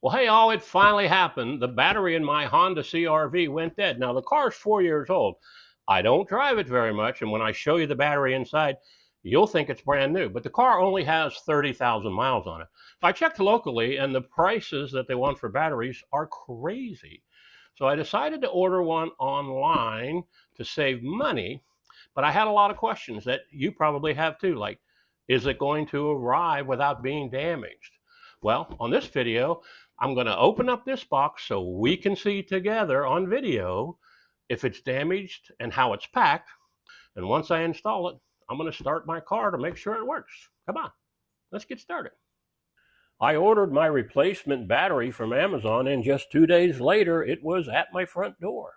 Well, hey, all, it finally happened. The battery in my Honda CRV went dead. Now, the car's 4 years old. I don't drive it very much, and when I show you the battery inside, you'll think it's brand new. But the car only has 30,000 miles on it. I checked locally, and the prices that they want for batteries are crazy. So I decided to order one online to save money, but I had a lot of questions that you probably have too, like, is it going to arrive without being damaged? Well, on this video, I'm going to open up this box so we can see together on video if it's damaged and how it's packed. And once I install it, I'm going to start my car to make sure it works. Come on, let's get started. I ordered my replacement battery from Amazon, and just 2 days later, it was at my front door.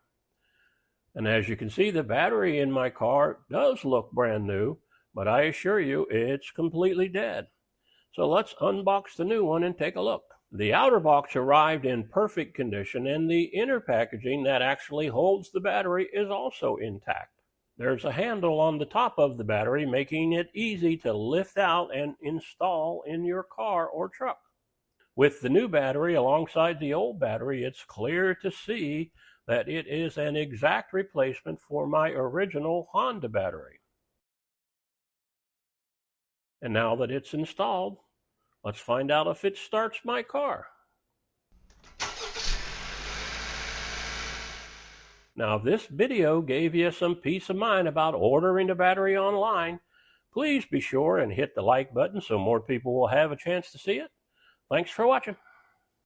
And as you can see, the battery in my car does look brand new, but I assure you it's completely dead. So let's unbox the new one and take a look. The outer box arrived in perfect condition, and the inner packaging that actually holds the battery is also intact. There's a handle on the top of the battery, making it easy to lift out and install in your car or truck. With the new battery alongside the old battery, it's clear to see that it is an exact replacement for my original Honda battery. And now that it's installed, let's find out if it starts my car. Now, if this video gave you some peace of mind about ordering a battery online, please be sure and hit the like button so more people will have a chance to see it. Thanks for watching.